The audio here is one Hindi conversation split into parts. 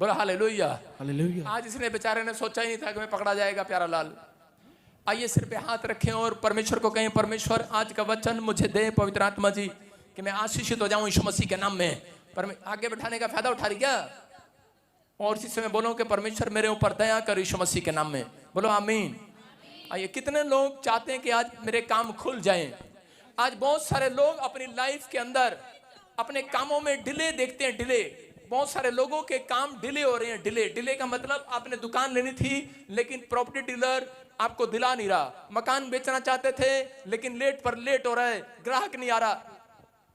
बोला हालेलुया। हालेलुया। आज इसने बेचारे ने सोचा ही नहीं था कि मैं पकड़ा जाएगा प्यारा लाल। आइए सिर पे हाथ रखें और परमेश्वर को कहें, परमेश्वर आज का वचन मुझे दे पवित्र आत्मा जी, कि मैं आशीषित हो जाऊं यीशु मसीह के नाम में। आगे बैठाने का फायदा उठा रही क्या? और इसी समय बोलो कि परमेश्वर मेरे ऊपर दया कर यीशु मसीह के नाम में। बोलो आमीन। आइए, कितने लोग चाहते हैं कि आज मेरे काम खुल जाएं? आज बहुत सारे लोग अपनी लाइफ के अंदर अपने कामों में डिले देखते हैं, डिले। बहुत सारे लोगों के काम डिले हो रहे हैं। डिले, डिले का मतलब आपने दुकान लेनी थी लेकिन प्रॉपर्टी डीलर आपको दिला नहीं रहा। मकान बेचना चाहते थे लेकिन लेट पर लेट हो रहा है, ग्राहक नहीं आ रहा।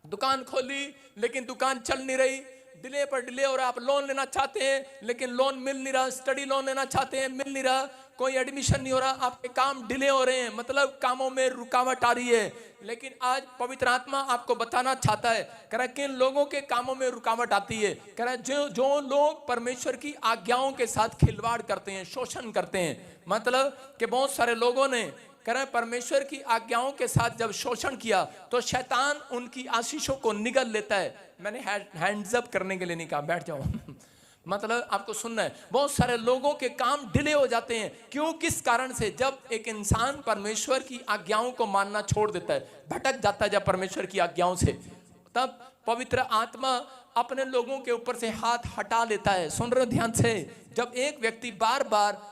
दुकान खोली लेकिन दुकान चल नहीं रही, डिले पर डिले हो रहा है। आप लोन लेना चाहते हैं लेकिन लोन मिल नहीं रहा, स्टडी लोन लेना चाहते हैं मिल नहीं रहा, कोई एडमिशन नहीं हो रहा, आपके काम डिले हो रहे हैं, मतलब कामों में रुकावट आ रही है। लेकिन आज पवित्र आत्मा आपको बताना चाहता है, कह रहा है किन लोगों के कामों में रुकावट आती है। कह रहा है जो लोग परमेश्वर की आज्ञाओं के साथ खिलवाड़ करते हैं, शोषण करते हैं। मतलब कि बहुत सारे लोगों ने कह रहे हैं परमेश्वर की आज्ञाओं के साथ जब शोषण किया तो शैतान उनकी आशीषों को निगल लेता है। मैंने हैंड्स अप करने के लिए नहीं कहा, बैठ जाओ मतलब आपको सुनना है। बहुत सारे लोगों के काम डिले हो जाते हैं। क्यों, किस कारण से? जब एक इंसान परमेश्वर की आज्ञाओं को मानना छोड़ देता है, भटक जाता है जब परमेश्वर की आज्ञाओं से, तब पवित्र आत्मा अपने लोगों के ऊपर से हाथ हटा लेता है। सुन रहे हो ध्यान से? जब एक व्यक्ति बार बार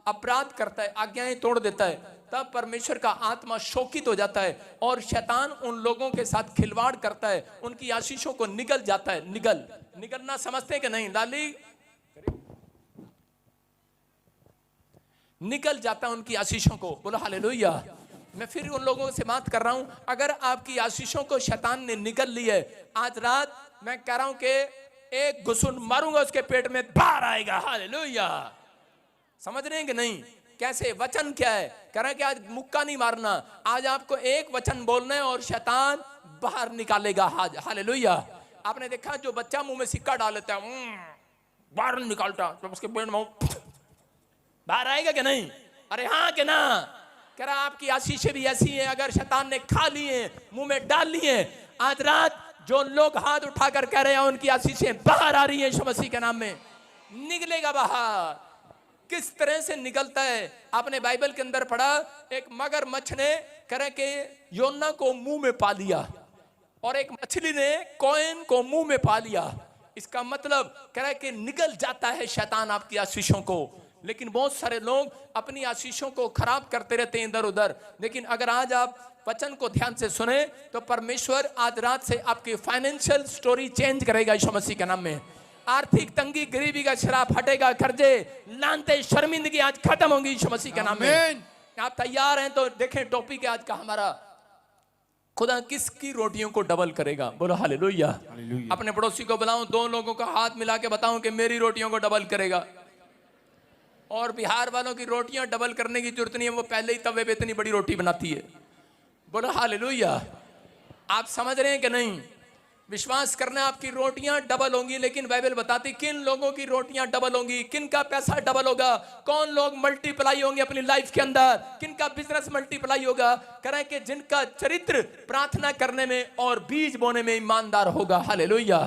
अपराध करता है, आज्ञाएं तोड़ देता है, तब परमेश्वर का आत्मा शोकित हो जाता है और शैतान उन लोगों के साथ खिलवाड़ करता है, उनकी आशीषों को निगल जाता है। निगलना समझते हैं कि नहीं? लाली निकल जाता है उनकी आशीषों को। बोलो हालेलुया। मैं फिर उन लोगों से बात कर रहा हूं, अगर आपकी आशीषों को शैतान ने निगल ली है, आज रात मैं कह रहा हूं कि एक घुसून मारूंगा उसके पेट में, बाहर आएगा। हालेलुया। समझ रहे हैं कि नहीं? कैसे? वचन क्या है? कह रहा है कि आज मुक्का नहीं मारना, आज आपको एक वचन बोलना है और शैतान बाहर निकालेगा। हालेलुया। आपने देखा जो बच्चा मुंह में सिक्का डाल लेता है, बाहर निकालता, जब उसके पेट में बाहर आएगा कि नहीं? अरे हाँ कि ना? कह रहा आपकी आशीषें भी ऐसी हैं, अगर शैतान ने खा लिए, मुंह में डाल लिए, आज रात जो लोग हाथ उठाकर कह रहे हैं उनकी आशीषें बाहर आ रही हैं यीशु मसीह के नाम में, निकलेगा बाहर। किस तरह से निकलता है? आपने बाइबल के अंदर पढ़ा, एक मगरमच्छ ने कह रहे कि योना को मुंह में पा लिया और एक मछली ने कॉइन को मुंह में पा लिया। इसका मतलब कह रहा है कि निगल जाता है शैतान आपकी आशीषों को। लेकिन बहुत सारे लोग अपनी आशीषों को खराब करते रहते हैं इधर उधर। लेकिन अगर आज आप वचन को ध्यान से सुने तो परमेश्वर आज रात से आपकी फाइनेंशियल स्टोरी चेंज करेगा यीशु मसीह के नाम में। आर्थिक तंगी, गरीबी का शराब हटेगा, कर्जे, लानते, शर्मिंदगी आज खत्म होंगी यीशु मसीह के नाम में। आप तैयार हैं तो देखें टॉपिक है आज का हमारा, खुदा किसकी रोटियों को डबल करेगा। बोलो हालेलुया। अपने पड़ोसी को बुलाऊं, दो लोगों का हाथ मिला के बताऊं कि मेरी रोटियों को डबल करेगा। और बिहार वालों की रोटियां डबल करने की जरूरत नहीं है, वो पहले ही तवे पे इतनी बड़ी रोटी बनाती है। बोलो हालेलुया। आप समझ रहे हैं कि नहीं? विश्वास करना, आपकी रोटियां डबल होंगी। लेकिन बाइबल बताती किन लोगों की रोटियां डबल होंगी, किन का पैसा डबल होगा, कौन लोग मल्टीप्लाई होंगे अपनी लाइफ के अंदर, किन का बिजनेस मल्टीप्लाई होगा। कह रहे हैं कि जिनका चरित्र प्रार्थना करने में और बीज बोने में ईमानदार होगा। हालेलुया।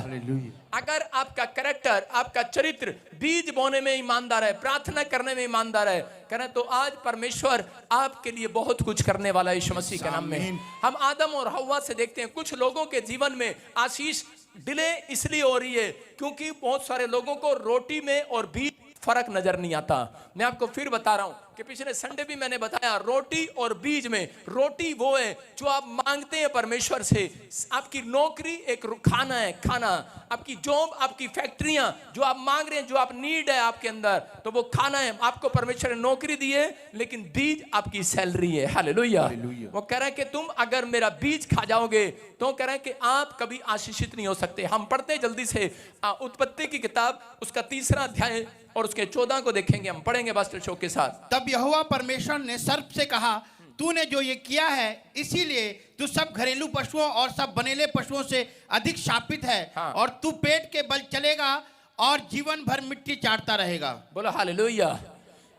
अगर आपका कैरेक्टर, आपका चरित्र बीज बोने में ईमानदार है, प्रार्थना करने में ईमानदार है, करें तो आज परमेश्वर आपके लिए बहुत कुछ करने वाला है यीशु मसीह के नाम में। हम आदम और हव्वा से देखते हैं कुछ लोगों के जीवन में आशीष डिले इसलिए हो रही है क्योंकि बहुत सारे लोगों को रोटी में और बीज फर्क नजर नहीं आता। मैं आपको फिर बता रहा हूं कि पिछले संडे भी मैंने बताया, रोटी और बीज में, रोटी वो है जो आप मांगते हैं परमेश्वर से। आपकी नौकरी एक खाना है, खाना। आपकी जॉब, आपकी फैक्ट्रियां जो आप मांग रहे हैं, जो आप नीड है आपके अंदर, तो वो खाना है। आपको परमेश्वर ने नौकरी दी है लेकिन बीज आपकी सैलरी है। हालेलुया। वो कह रहा है कि तुम अगर मेरा बीज खा जाओगे तो कह रहा है कि आप कभी आशीषित नहीं हो सकते। हम पढ़ते जल्दी से उत्पत्ति की किताब, उसका 3रा अध्याय और उसके 14 को देखेंगे, हम पढ़ेंगे पास्टर शोक के साथ। तब यहोवा परमेश्वर ने सर्प से कहा, तूने जो ये किया है इसीलिए तू सब घरेलू पशुओं और सब बनेले पशुओं से अधिक शापित है। हाँ। और तू पेट के बल चलेगा और जीवन भर मिट्टी चाटता रहेगा। बोलो हालेलुया।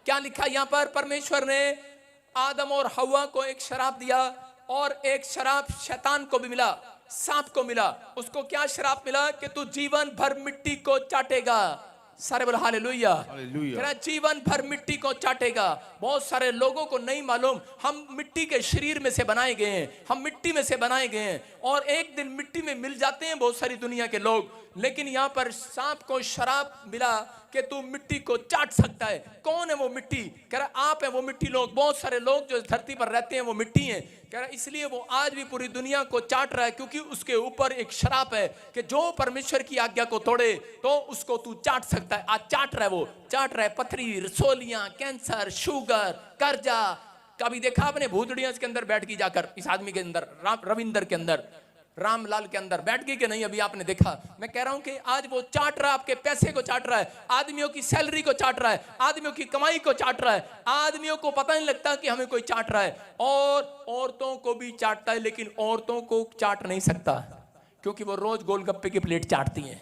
क्या लिखा यहाँ पर? परमेश्वर ने आदम और हव्वा को एक शराप दिया और एक शराप शैतान को भी मिला, सांप को मिला। उसको क्या शराप मिला? कि तू जीवन भर मिट्टी को चाटेगा। सारे बोले हालेलुया। हालेलुया। कह रहा जीवन भर मिट्टी को चाटेगा। बहुत सारे लोगों को नहीं मालूम हम मिट्टी के शरीर में से बनाए गए हैं, हम मिट्टी में से बनाए गए हैं और एक दिन मिट्टी में मिल जाते हैं बहुत सारी दुनिया के लोग। लेकिन यहाँ पर सांप को शराब मिला कि तू मिट्टी को चाट सकता है। कौन है वो मिट्टी? कह रहा आप है वो मिट्टी। लोग, बहुत सारे लोग जो धरती पर रहते हैं वो मिट्टी हैं। कह रहा इसलिए वो आज भी पूरी दुनिया को चाट रहा है, क्योंकि उसके ऊपर एक शराब है कि जो परमेश्वर की आज्ञा को तोड़े तो उसको तू चाट सकता है। आज चाट रहा है, वो चाट रहा है पथरी, रसोलियां, कैंसर, शुगर, कर्जा। कभी देखा आपने भूतड़ियां के अंदर बैठ गई जाकर, इस आदमी के अंदर, रविंदर के अंदर, रामलाल के अंदर बैठ गई कि नहीं? अभी आपने देखा। मैं कह रहा हूं कि आज वो चाट रहा है, आपके पैसे को चाट रहा है, आदमियों की सैलरी को चाट रहा है, आदमियों की कमाई को चाट रहा है। आदमियों को पता नहीं लगता कि हमें कोई चाट रहा है। और औरतों को भी चाटता है, लेकिन औरतों को चाट नहीं सकता क्योंकि वो रोज गोलगप्पे की प्लेट चाटती हैं।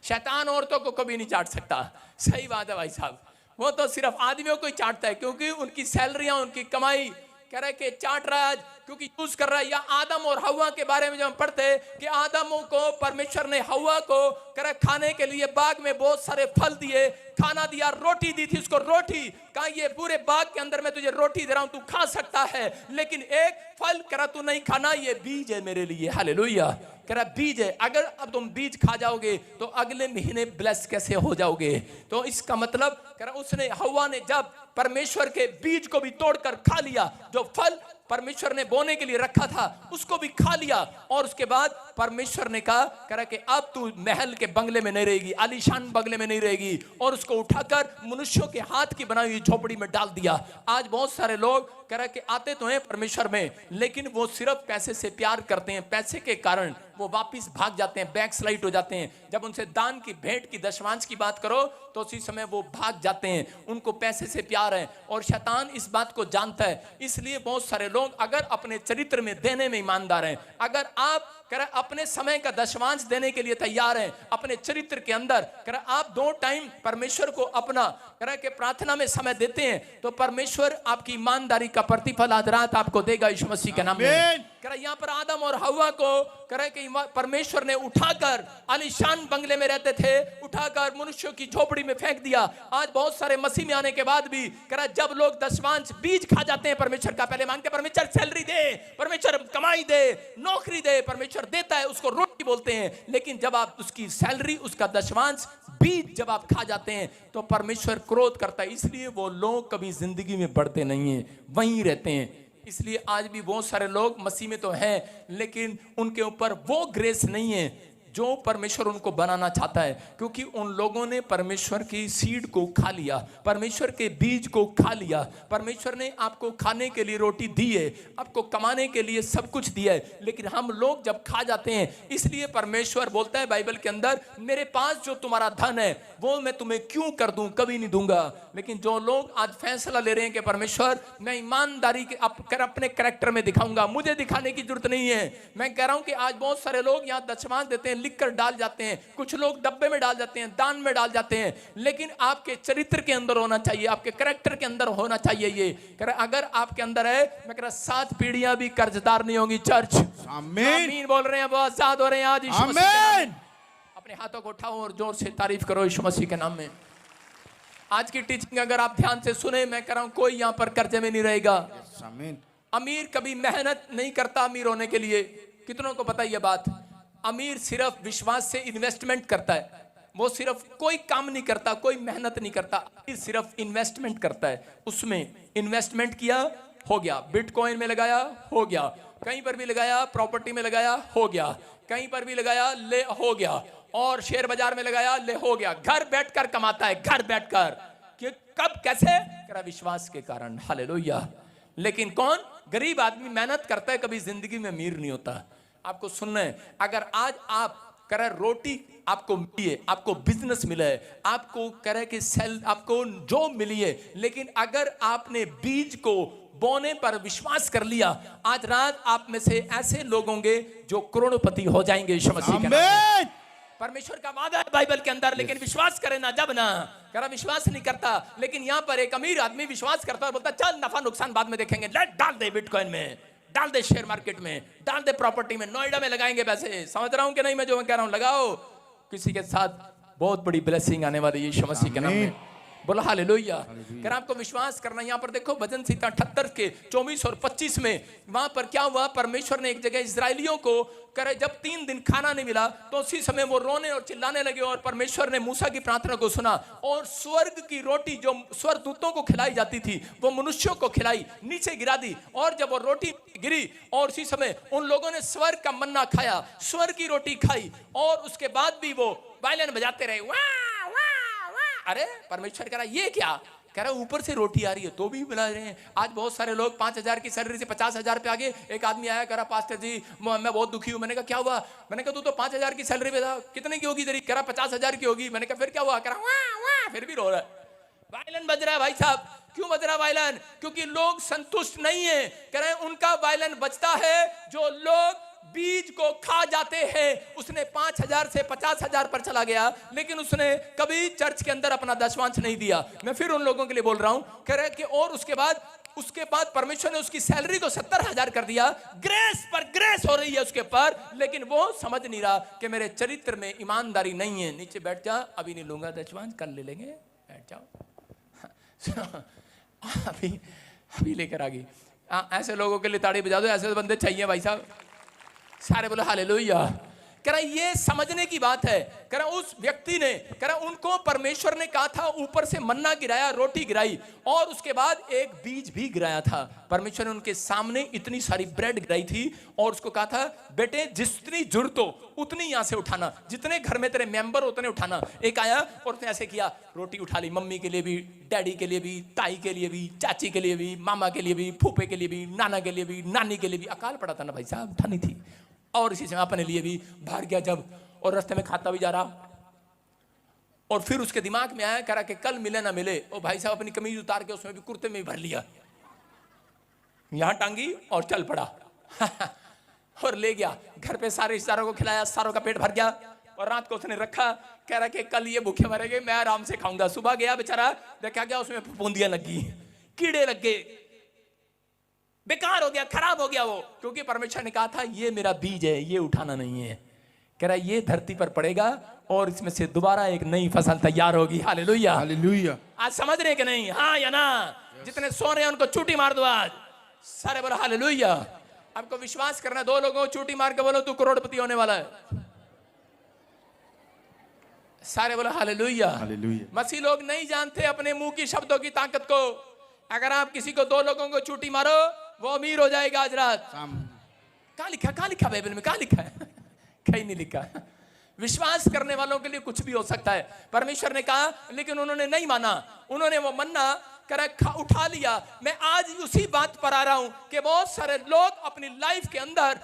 शैतान औरतों को कभी नहीं चाट सकता। सही बात है भाई साहब। वो तो सिर्फ आदमियों को ही चाटता है क्योंकि उनकी सैलरियां, उनकी कमाई। कह रहा है कि चाट रहा है क्योंकि यूज कर रहा है। या आदम और हवा के बारे में जब हम पढ़ते हैं कि आदमों को परमेश्वर ने हवा को कह रहा खाने के लिए बाग में बहुत सारे फल दिए, खाना दिया, रोटी दी थी उसको। रोटी कहा ये पूरे बाग के अंदर मैं तुझे रोटी दे रहा हूं, तू खा सकता है, लेकिन एक फल कह रहा तू नहीं खाना, ये बीज है मेरे लिए। हालेलुया। कह रहा बीज है, अगर अब तुम बीज खा जाओगे तो अगले महीने ब्लेस कैसे हो जाओगे? तो इसका मतलब कह रहा उसने, हवा ने जब परमेश्वर के बीज को भी तोड़कर खा लिया, जो फल परमेश्वर ने बोने के लिए रखा था उसको भी खा लिया, और उसके बाद परमेश्वर ने कहा कह रहा कि अब तू महल के बंगले में नहीं रहेगी, आलीशान बंगले में नहीं रहेगी, और उसको उठाकर मनुष्यों के हाथ की बनाई हुई झोपड़ी में डाल दिया। आज बहुत सारे लोग कह रहा कि आते तो हैं परमेश्वर में, लेकिन वो सिर्फ पैसे से प्यार करते हैं। पैसे के कारण वो वापिस भाग जाते हैं, बैकस्लाइड हो जाते हैं। जब उनसे दान की, भेंट की, दशमांश की बात करो तो उसी समय वो भाग जाते हैं। उनको पैसे से प्यार है और शैतान इस बात को जानता है। इसलिए बहुत सारे लोग अगर अपने चरित्र में देने में ईमानदार हैं, अगर आप कह रहा अपने समय का दशमांश देने के लिए तैयार हैं, अपने चरित्र के अंदर कह रहा आप 2 टाइम परमेश्वर को अपना कह रहा कि प्रार्थना में समय देते हैं, तो परमेश्वर आपकी ईमानदारी का प्रतिफल आज रात आपको देगा यीशु मसीह के नाम में। कह रहा यहाँ पर आदम और हवा को कह रहा कि परमेश्वर ने उठाकर, आलीशान बंगले में रहते थे, उठाकर मनुष्यों की झोपड़ी में फेंक दिया। आज बहुत सारे मसीह में आने के बाद भी कह रहा जब लोग दशमांश बीज खा जाते हैं परमेश्वर का, पहले मांगते परमेश्वर सैलरी दे, परमेश्वर कमाई दे, नौकरी दे, परमेश्वर देता है, उसको रोटी बोलते हैं। लेकिन जब आप उसकी सैलरी, उसका दशमांश, बीज जब आप खा जाते हैं तो परमेश्वर क्रोध करता है। इसलिए वो लोग कभी जिंदगी में बढ़ते नहीं हैं, वहीं रहते हैं। इसलिए आज भी बहुत सारे लोग मसीह में तो हैं, लेकिन उनके ऊपर वो ग्रेस नहीं है जो परमेश्वर उनको बनाना चाहता है, क्योंकि उन लोगों ने परमेश्वर की सीड को खा लिया, परमेश्वर के बीज को खा लिया। परमेश्वर ने आपको खाने के लिए रोटी दी है, आपको कमाने के लिए सब कुछ दिया है, लेकिन हम लोग जब खा जाते हैं, इसलिए परमेश्वर बोलता है बाइबल के अंदर, मेरे पास जो तुम्हारा धन है वो मैं तुम्हें क्यों कर दूं, कभी नहीं दूंगा। लेकिन जो लोग आज फैसला ले रहे हैं कि परमेश्वर मैं ईमानदारी के अपने कैरेक्टर में दिखाऊंगा, मुझे दिखाने की जरूरत नहीं है। मैं कह रहा हूं कि आज बहुत सारे लोग यहाँ दशमांश देते हैं, लिख कर डाल जाते हैं, कुछ लोग डब्बे में डाल जाते हैं, दान में डाल जाते हैं, लेकिन आपके चरित्र के अंदर होना चाहिए, आपके कैरेक्टर के अंदर होना चाहिए। ये कह रहा अगर आपके अंदर है, मैं कह रहा 7 पीढ़ियां भी कर्जदार नहीं होंगी। चर्च आमीन बोल रहे हैं, वो आजाद हो रहे हैं आज यीशु मसीह के नाम में। अपने हाथों को उठाओ और जोर से तारीफ करो यीशु मसीह के नाम में। आज की टीचिंग अगर आप ध्यान से सुने, मैं कह रहा हूं कोई यहां पर कर्जे में नहीं रहेगा। अमीर कभी मेहनत नहीं करता अमीर होने के लिए, कितनों को पता यह बात? अमीर सिर्फ विश्वास से इन्वेस्टमेंट करता है, वो सिर्फ कोई काम नहीं करता, कोई मेहनत नहीं करता, अमीर सिर्फ इन्वेस्टमेंट करता है। उसमें इन्वेस्टमेंट किया, हो गया, बिटकॉइन में लगाया, हो गया, कहीं पर भी लगाया, प्रॉपर्टी में लगाया, हो गया, कहीं पर भी लगाया, ले हो गया, और शेयर बाजार में लगाया, ले हो गया। घर बैठकर कमाता है, घर बैठकर। कि कब, कैसे? करा विश्वास के कारण। हालेलुया। लेकिन कौन? गरीब आदमी मेहनत करता है, कभी जिंदगी में अमीर नहीं होता। आपको सुनना है, अगर आज आप करे रोटी आपको मिली है, आपको बिजनेस मिला है, आपको करे कि सेल आपको जो मिली है, लेकिन अगर आपने बीज को बोने पर विश्वास कर लिया, आज रात आप में से ऐसे लोग होंगे जो करोड़पति हो जाएंगे यीशु मसीह के नाम में। परमेश्वर का वादा है बाइबल के अंदर, लेकिन विश्वास करे ना जब ना। करा विश्वास नहीं करता, लेकिन यहां पर एक अमीर आदमी विश्वास करता है, बोलता चल नफा नुकसान बाद में देखेंगे, डाल दे बिटकॉइन में, डाल दे शेयर मार्केट में, डाल दे प्रॉपर्टी में, नोएडा में लगाएंगे पैसे। समझ रहा हूं कि नहीं मैं जो मैं कह रहा हूं? लगाओ। किसी के साथ बहुत बड़ी ब्लेसिंग आने वाली है यीशु मसीह के नाम में। बोलो हालेलुया। अगर आपको विश्वास करना, यहाँ पर देखो भजन संहिता 78 के 24 और 25 में वहां पर क्या हुआ, परमेश्वर ने एक जगह इजरायलियों को करे जब 3 दिन खाना नहीं मिला तो उसी समय वो रोने और चिल्लाने लगे और परमेश्वर ने मूसा की प्रार्थना को सुना और स्वर्ग की रोटी जो स्वर्गदूतों को खिलाई जाती थी वो मनुष्यों को खिलाई, नीचे गिरा दी। और जब वो रोटी गिरी और उसी समय उन लोगों ने स्वर्ग का मन्ना खाया, स्वर्ग की रोटी खाई और उसके बाद भी वो वायलिन बजाते रहे, वाह वाह वाह। अरे परमेश्वर कह रहा ये क्या, कह रहा ऊपर से रोटी आ रही है तो भी मिला रहे हैं। आज बहुत सारे लोग 5,000 की सैलरी से 50,000 पे आगे। एक आदमी आया, कह रहा पास्टर जी मैं बहुत दुखी हूं। मैंने कहा क्या हुआ? मैंने कहा तू तो 5,000 की सैलरी पे था, कितने की होगी तेरी? कह रहा 50,000 की होगी। मैंने कहा फिर क्या हुआ? कह रहा वाह वाह, फिर भी रो रहा है। वायलिन बज रहा है भाई साहब। क्यों बज रहा वायलिन? क्योंकि लोग संतुष्ट नहीं है। कह रहे उनका वायलिन बजता है जो लोग बीज को खा जाते हैं। उसने 5,000 से 50,000 पर चला गया लेकिन उसने कभी चर्च के अंदर अपना दशमांश नहीं दिया। मैं फिर उन लोगों के लिए बोल रहा हूं, कह रहे कि और उसके बाद परमेश्वर ने उसकी सैलरी को 70,000 कर दिया। ग्रेस पर ग्रेस हो रही है उसके पर, लेकिन वो समझ नहीं रहा कि मेरे चरित्र में ईमानदारी नहीं है। नीचे बैठ जा, अभी नहीं लूंगा दशमांश, कल ले लेंगे, बैठ जाओ। अभी लेकर आ गई। ऐसे लोगों के लिए ताड़ी बजा दो, ऐसे बंदे चाहिए भाई साहब। सारे बोले हालेलुया। कह रहा ये समझने की बात है। कह रहा उस व्यक्ति ने, कह रहा उनको परमेश्वर ने कहा था ऊपर से मन्ना गिराया, रोटी गिराई और उसके बाद एक बीज भी गिराया था। परमेश्वर ने उनके सामने इतनी सारी ब्रेड गिराई थी और उसको कहा था बेटे जितनी जरूरत हो उतनी यहां से उठाना, जितने घर में तेरे मेंबर उतने उठाना। एक आया और उसने ऐसे किया, रोटी उठा ली, मम्मी के लिए भी, डैडी के लिए भी, ताई के लिए भी, चाची के लिए भी, मामा के लिए भी, फूफे के लिए भी, नाना के लिए भी, नानी के लिए भी। अकाल पड़ा था ना भाई साहब, उठानी थी। और इसी समय अपने लिए भी बाहर गया जब, और रास्ते में खाता भी जा रहा और फिर उसके दिमाग में आया, कह रहा कि कल मिले ना मिले। और भाई साहब अपनी कमीज उतार के उसमें भी कुर्ते में भी भर लिया, यहां टांगी और चल पड़ा। और ले गया घर पे, सारे रिश्तेदारों को खिलाया, सारों का पेट भर गया और रात को उसने रखा। कह रहा कि कल ये भूखे मरेंगे, मैं आराम से खाऊंगा। सुबह गया बेचारा, देखा गया उसमें फफूंदियां लगी, कीड़े लग गए, बेकार हो गया, खराब हो गया वो। क्योंकि परमेश्वर ने कहा था ये मेरा बीज है, ये उठाना नहीं है। कह रहा ये धरती पर पड़ेगा और इसमें से दोबारा एक नई फसल तैयार होगी। Hallelujah hallelujah. आज समझ रहे कि नहीं? हाँ या ना? जितने सो रहे हैं उनको चूटी मार दो आज। सारे बोलो हालेलुया। आपको विश्वास करना, 2 लोगों को चूटी मार के बोलो तू करोड़पति होने वाला है। सारे बोलो हालेलुया। मसीह लोग नहीं जानते अपने मुंह की शब्दों की ताकत को। अगर आप किसी को 2 लोगों को चूटी मारो वो अमीर हो जाएगा आज रात। कहां लिखा बाइबल में? कहां लिखा है? कहीं नहीं लिखा। विश्वास करने वालों के लिए कुछ भी हो सकता है। परमेश्वर ने कहा लेकिन उन्होंने नहीं माना। उन्होंने वो मन्ना उठा लिया। मैं आज उसी बात पर आ रहा हूं कि बहुत सारे लोग अपनी लाइफ के अंदर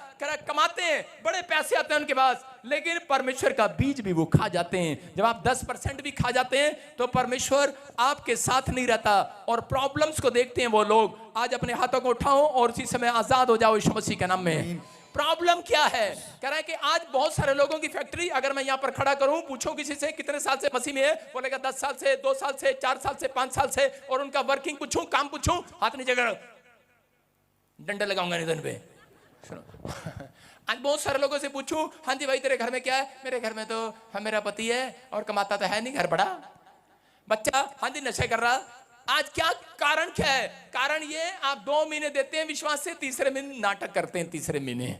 कमाते हैं, बड़े पैसे आते हैं उनके पास, लेकिन परमेश्वर का बीज भी वो खा जाते हैं। जब आप 10% भी खा जाते हैं तो परमेश्वर आपके साथ नहीं रहता और प्रॉब्लम्स को देखते हैं वो लोग। आज अपने हाथों को उठाओ और इसी समय आजाद हो जाओ यीशु मसीह के नाम में। प्रॉब्लम क्या है? कह रहा है कि आज बहुत सारे लोगों की फैक्ट्री, अगर मैं यहां पर खड़ा करूं, पूछो किसी से कितने साल से मसीह में है, बोलेगा 10 साल से, 2 साल से, 4 साल से, 5 साल से। और उनका वर्किंग पूछूं, काम पूछूं, हाथ नीचे करो, डंडा लगाऊंगा निधन पे। सुनो आज बहुत सारे लोगों से पूछूं, हाँ जी भाई तेरे घर में क्या है? मेरे घर में तो मेरा पति है और कमाता तो है नहीं, घर बड़ा, बच्चा हाँ जी नशे कर रहा। आज क्या कारण क्या है? कारण ये आप 2 महीने देते हैं विश्वास से, तीसरे महीने नाटक करते हैं। तीसरे महीने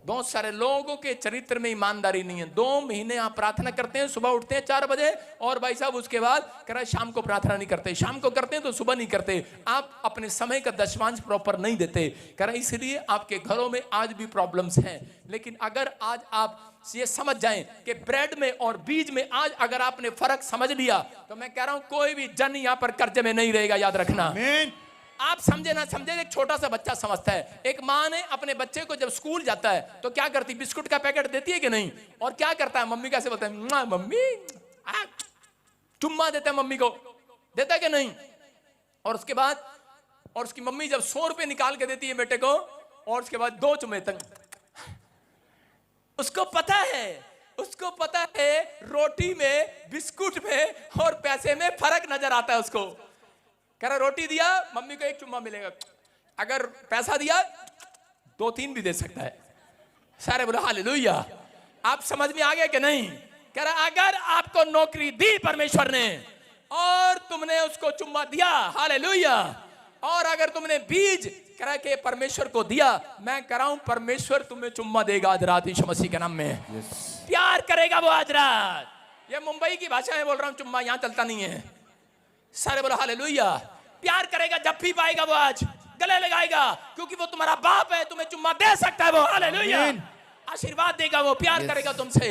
बहुत सारे लोगों के चरित्र में ईमानदारी नहीं है। 2 महीने आप प्रार्थना करते हैं, सुबह उठते हैं 4 बजे और भाई साहब उसके बाद कह रहा है शाम को प्रार्थना नहीं करते, शाम को करते हैं तो सुबह नहीं करते। आप अपने समय का दशमांश प्रॉपर नहीं देते। कह रहा है इसलिए आपके घरों में आज भी प्रॉब्लम्स हैं। लेकिन अगर आज आप ये समझ जाएं कि ब्रेड में और बीज में आज अगर आपने फर्क समझ लिया तो मैं कह रहा हूं कोई भी जन यहां पर कर्जे में नहीं रहेगा। याद रखना। आप समझे ना समझे, एक छोटा सा बच्चा समझता है। एक माँ ने अपने बच्चे को जब स्कूल जाता है तो क्या करती? बिस्कुट का पैकेट देती है कि नहीं? और क्या करता है? मम्मी कैसे बोलता है? मम्मी, चुम्मा देता है मम्मी को, देता है कि नहीं? और उसके बाद और उसकी मम्मी जब 100 रुपए निकाल के देती है बेटे को और उसके बाद 2 चुम्मे तक, उसको पता है रोटी में, बिस्कुट में और पैसे में फर्क नजर आता है उसको। कह रहा रोटी दिया मम्मी को 1 चुम्मा मिलेगा, अगर पैसा दिया 2-3 भी दे सकता है। सारे बोलो हालेलुया। आप समझ में आ गया कि नहीं? कह रहा अगर आपको नौकरी दी परमेश्वर ने और तुमने उसको चुम्मा दिया, हालेलुया, और अगर तुमने बीज कह के परमेश्वर को दिया, मैं कह रहा हूं परमेश्वर तुम्हें चुम्मा देगा आज रात यीशु मसीह के नाम में। प्यार करेगा वो आज रात। ये मुंबई की भाषा में बोल रहा हूं, चुम्मा यहां चलता नहीं है। सारे बोलो हालेलुया। प्यार करेगा, जब भी पाएगा वो आज गले लगाएगा, क्योंकि वो तुम्हारा बाप है, तुम्हें चुम्मा दे सकता है वो, हालेलुया। आशीर्वाद देगा वो, प्यार करेगा तुमसे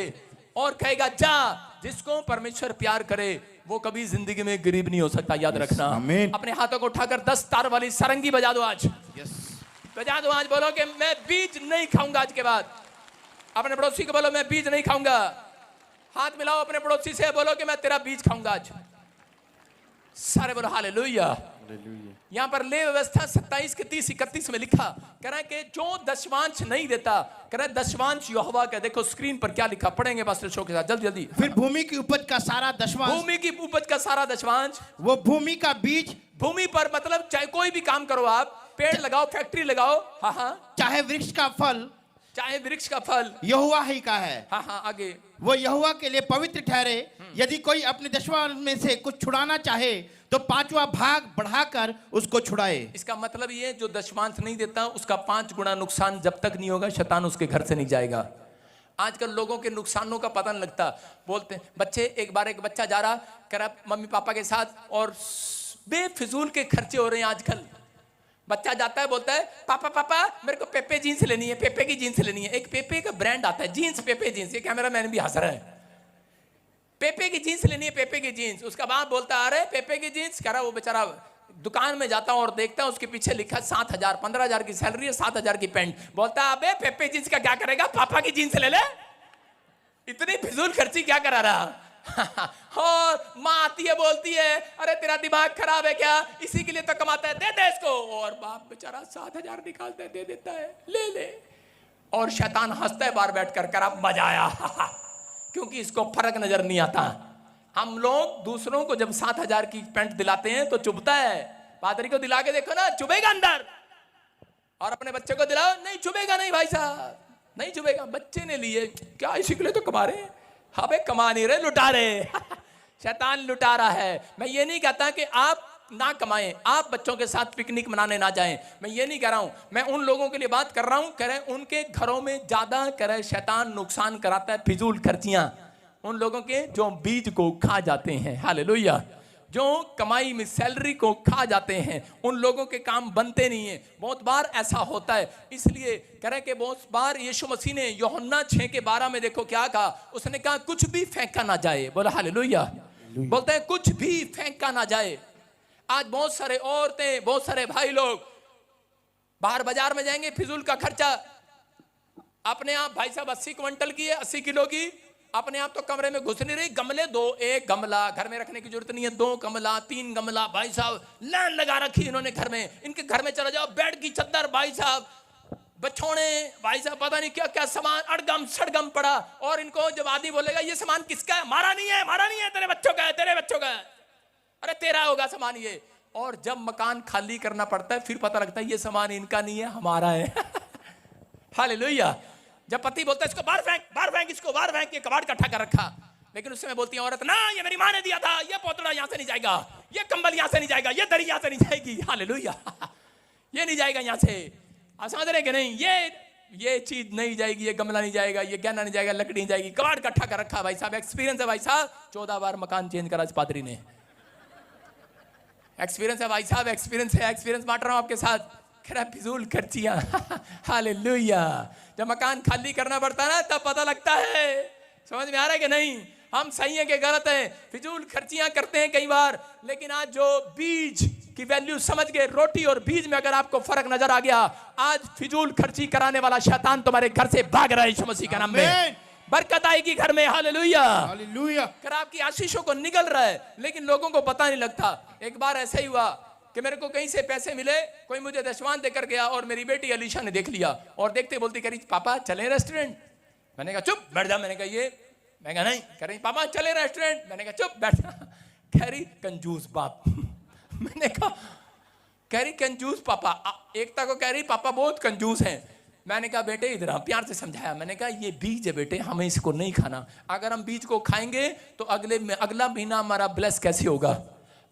और कहेगा जा। जिसको परमेश्वर प्यार करे वो कभी जिंदगी में गरीब नहीं हो सकता, याद रखना। अपने हाथों को उठाकर 10 तार वाली सरंगी बजा दो आज, बजा दो आज। बोलो कि मैं बीज नहीं खाऊंगा आज के बाद। अपने पड़ोसी को बोलो मैं बीज नहीं खाऊंगा। हाथ मिलाओ अपने पड़ोसी से, बोलो कि मैं तेरा बीज खाऊंगा आज। सारे बोलो हालेलुया। यहां पर ले व्यवस्था 27 के 30 31 में लिखा, कह रहा है कि जो दशमांश नहीं देता, कह रहा है दशमांश यहोवा का। देखो स्क्रीन पर क्या लिखा, पढ़ेंगे पास्टर शो के साथ जल्दी जल्दी। फिर भूमि की उपज का सारा दशमांश, भूमि की उपज का सारा दशमांश, वो भूमि का बीज, भूमि पर मतलब चाहे कोई भी काम करो आप, पेड़ लगाओ, फैक्ट्री लगाओ, हाँ हाँ, चाहे वृक्ष का फल, चाहे वृक्ष का फल यहोवा ही का है। हाँ हाँ, आगे वो यहोवा के लिए पवित्र ठहरे। यदि कोई अपने दशमांश में से कुछ छुड़ाना चाहे तो 5वां भाग बढ़ाकर उसको छुड़ाए। इसका मतलब ये जो दशमांश नहीं देता उसका 5 गुना नुकसान जब तक नहीं होगा शैतान उसके घर से नहीं जाएगा। आजकल लोगों के नुकसानों का पता नहीं लगता। बोलते हैं बच्चे, एक बार एक बच्चा जा रहा कह रहा मम्मी पापा के साथ और बेफिजूल के खर्चे हो रहे हैं आजकल। बच्चा जाता है बोलता है पापा पापा मेरे को पेपे जीन्स लेनी है, पेपे की जीन्स लेनी है। एक पेपे का ब्रांड आता है जीन्स, पेपे जीन्स। ये कैमरा मैन भी हंस रहा है। पेपे की जीन्स लेनी है, पेपे की जीन्स। उसका बाप बोलता है अरे पेपे की जीन्स। कह रहा वो बेचारा दुकान में जाता हूं और देखता हूं उसके पीछे लिखा 7,000 15,000 की सैलरी है, 7,000 की पेंट। बोलता है अबे पेपे जीन्स का क्या करेगा, पापा की जीन्स ले ले। इतनी फिजूल खर्ची क्या करा रहा। और माँ आती है बोलती है अरे तेरा दिमाग खराब है क्या, इसी के लिए तो कमाता है, दे दे इसको। और बाप बेचारा 7,000 निकालता है, दे देता है, ले ले। और शैतान हंसता है बाहर बैठकर, कर अब मजा आया। क्योंकि इसको फर्क नजर नहीं आता। हम लोग दूसरों को जब 7,000 की पेंट दिलाते हैं तो चुभता है। पादरी को दिला के देखो ना, चुभेगा अंदर। और अपने बच्चे को दिलाओ, नहीं चुभेगा, नहीं भाई साहब नहीं चुभेगा। बच्चे ने लिए क्या, इसी के लिए तो कमा रहे हैं। हाँ भाई कमा नहीं रहे, लुटा रहे। शैतान लुटा रहा है। मैं ये नहीं कहता कि आप ना कमाएं, आप बच्चों के साथ पिकनिक मनाने ना जाएं, मैं ये नहीं कह रहा हूं। मैं उन लोगों के लिए बात कर रहा हूं, कह रहे उनके घरों में ज्यादा कह रहे शैतान नुकसान कराता है, फिजूल खर्चियां। उन लोगों के जो बीज को खा जाते हैं, हालेलुया, जो कमाई में सैलरी को खा जाते हैं, उन लोगों के काम बनते नहीं है। बहुत बार ऐसा होता है। इसलिए कह रहे कि बहुत बार यीशु मसीह ने यूहन्ना 6 के 12 में देखो क्या कहा, उसने कहा कुछ भी फेंका ना जाए। बोला हालेलुया। बोलते हैं कुछ भी फेंका ना जाए। आज बहुत सारे औरतें, बहुत सारे भाई लोग बाहर बाजार में जाएंगे, फिजूल का खर्चा। अपने आप भाई साहब 80 क्विंटल की है, 80 किलो की, अपने आप तो कमरे में घुस नहीं रही। गमले 2, एक गमला घर में रखने की जरूरत नहीं है, 2 गमला 3 गमला। भाई साहब लाइन लगा रखी इन्होंने घर में। इनके घर में चला जाओ, बेड की चादर भाई साहब, बछौने भाई साहब, पता नहीं क्या क्या सामान अड़गम सड़गम पड़ा। और इनको जब आदमी बोलेगा ये सामान किसका है, हमारा नहीं है, हमारा नहीं है, तेरे बच्चों का है, तेरे बच्चों का है। अरे तेरा होगा सामान ये। और जब मकान खाली करना पड़ता है फिर पता लगता है ये सामान इनका नहीं है, हमारा है। हालेलुया। जब पति बोलता है इसको बाहर फेंक, बाहर फेंक, इसको बाहर फेंक, ये कबाड़ इकट्ठा कर रखा। लेकिन उस समय बोलती है औरत ना ये मेरी माँ ने दिया था, ये पोतड़ा यहां से नहीं जाएगा, ये कंबल यहां से नहीं जाएगा, ये दरी यहां से नहीं जाएगी। हालेलुया। ये नहीं जाएगा यहां से। आप समझ रहे कि नहीं, ये चीज नहीं जाएगी, ये गमला नहीं जाएगा, ये गहना नहीं जाएगा, लकड़ी नहीं जाएगी, कबाड़ इकट्ठा कर रखा। भाई साहब एक्सपीरियंस है भाई साहब, 14 बार मकान चेंज करा इस पादरी ने। एक्सपीरियंस है भाई साहब, एक्सपीरियंस है, एक्सपीरियंस बांट रहा हूं आपके साथ। खरा फिजूल खर्चियां। हालेलुया। जब मकान खाली करना पड़ता है ना तब पता लगता है। समझ में आ रहा है कि नहीं, हम सही है कि गलत है। फिजूल खर्चियां करते हैं कई बार, लेकिन आज जो बीज की वैल्यू समझ गए, रोटी और बीज में अगर आपको फर्क नजर आ गया, आज फिजूल खर्ची कराने वाला शैतान तुम्हारे घर से भाग रहा है यीशु मसीह के नाम में। बरकत आएगी घर में। हालेलुया। हालेलुया। कर आपकी आशीषों को निगल रहा है, लेकिन लोगों को पता नहीं लगता। एक बार ऐसा ही हुआ कि मेरे को कहीं से पैसे मिले, कोई मुझे दशवान देकर गया और मेरी बेटी अलीशा ने देख लिया और देखते बोलती कह रही पापा चले रेस्टोरेंट। मैंने कहा चुप बैठ जा। मैंने कहा ये, मैं कहा नहीं। कह रही पापा चले रेस्टोरेंट। मैंने कहा चुप बैठ जा। कह रही कंजूस बाप। मैंने कहा, कह रही कंजूस पापा। एकता को कह रही पापा बहुत कंजूस हैं। मैंने कहा बेटे इधर आ, प्यार से समझाया। मैंने कहा ये बीज है बेटे, हमें इसको नहीं खाना। अगर हम बीज को खाएंगे तो अगला महीना हमारा ब्लेस कैसे होगा,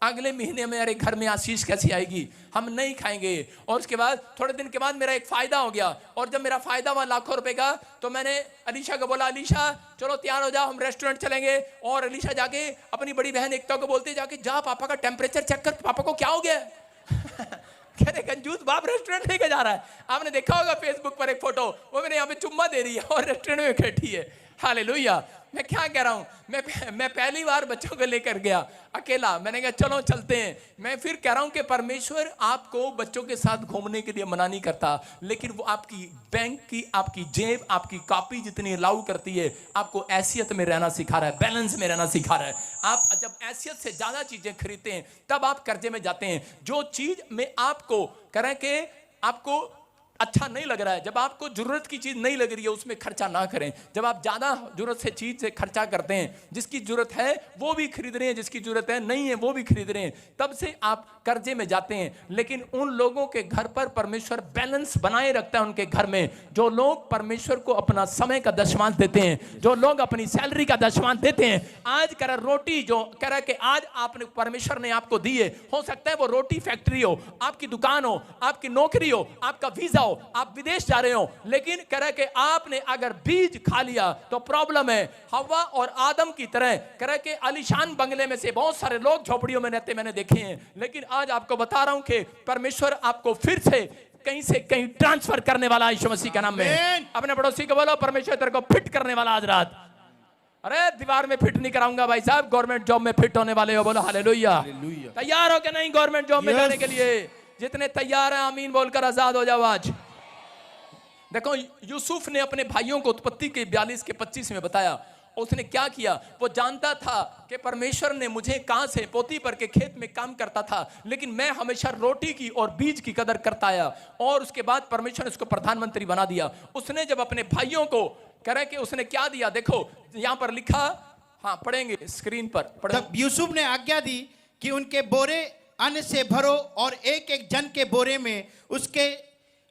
अगले महीने मेरे घर में आशीष कैसी आएगी, हम नहीं खाएंगे। और उसके बाद थोड़े दिन के बाद मेरा एक फायदा हो गया, और जब मेरा फायदा हुआ लाखों रुपए का, तो मैंने अलीशा को बोला, अलीशा चलो तैयार हो जाओ, हम रेस्टोरेंट चलेंगे। और अलीशा जाके अपनी बड़ी बहन एकता को बोलते, जाके जा पापा का टेम्परेचर चेक कर, पापा को क्या हो गया कह रहे कंजूस बाप रेस्टोरेंट लेके जा रहा है। आपने देखा होगा फेसबुक पर एक फोटो, वो मेरे यहाँ पे चुम्मा दे रही है और रेस्टोरेंट में बैठी है। हालेलुया। मैं क्या कह रहा हूँ, मैं पहली बार बच्चों को लेकर गया अकेला, मैंने कहा चलो चलते हैं। मैं फिर कह रहा हूँ कि परमेश्वर आपको बच्चों के साथ घूमने के लिए मना नहीं करता, लेकिन वो आपकी बैंक की, आपकी जेब, आपकी कॉपी जितनी अलाउ करती है, आपको हैसियत में रहना सिखा रहा है, बैलेंस में रहना सिखा रहा है। आप जब हैसियत से ज्यादा चीजें खरीदते हैं तब आप कर्जे में जाते हैं। जो चीज में आपको करें कि आपको अच्छा नहीं लग रहा है, जब आपको जरूरत की चीज नहीं लग रही है, उसमें खर्चा ना करें। जब आप ज्यादा जरूरत से चीज से खर्चा करते हैं, जिसकी जरूरत है वो भी खरीद रहे हैं, जिसकी जरूरत है नहीं है वो भी खरीद रहे हैं, तब से आप कर्जे में जाते हैं। लेकिन उन लोगों के घर पर परमेश्वर बैलेंस बनाए रखता है। उनके घर में जो लोग परमेश्वर को अपना समय का दशमांश देते हैं, जो लोग अपनी सैलरी का दशमांश देते हैं, आज कह रहा रोटी जो कह रहा कि आज आपने परमेश्वर ने आपको दी है, हो सकता है वो रोटी फैक्ट्री हो, आपकी दुकान हो, आपकी नौकरी हो, आपका वीजा हो, आप विदेश जा रहे हो, लेकिन कह रहा कि आपने अगर बीज खा लिया तो प्रॉब्लम है। हवा और आदम की तरह कह रहा कि आलीशान बंगले में से बहुत सारे लोग झोपड़ियों में रहते मैंने देखे हैं, लेकिन आज आपको बता रहा हूं कि परमेश्वर आपको फिर से कहीं ट्रांसफर करने वाला है यीशु मसीह के नाम में। अपने पड़ोसी को बोलो परमेश्वर तेरे को फिट करने वाला आज रात। अरे दीवार में फिट नहीं कराऊंगा भाई साहब, गवर्नमेंट जॉब में फिट होने वाले हो। बोलो हालेलुया। तैयार हो कि नहीं गवर्नमेंट जॉब में जाने के लिए? जितने तैयार हैं आमीन बोलकर आजाद हो जाओ आज। देखो यूसुफ ने अपने भाइयों को उत्पत्ति के 42 के 25 में बताया, उसने क्या किया, वो जानता था कि परमेश्वर ने मुझे कहां से पोतीपर के खेत में काम करता था, लेकिन मैं हमेशा रोटी की और बीज की कदर करता आया, और उसके बाद परमेश्वर ने उसको प्रधानमंत्री बना दिया। उसने जब अपने भाइयों को कह रहे कि उसने क्या दिया, देखो यहां पर लिखा, हाँ पढ़ेंगे स्क्रीन पर तब यूसुफ ने आज्ञा दी कि उनके बोरे अन्न से भरो और एक एक जन के बोरे में उसके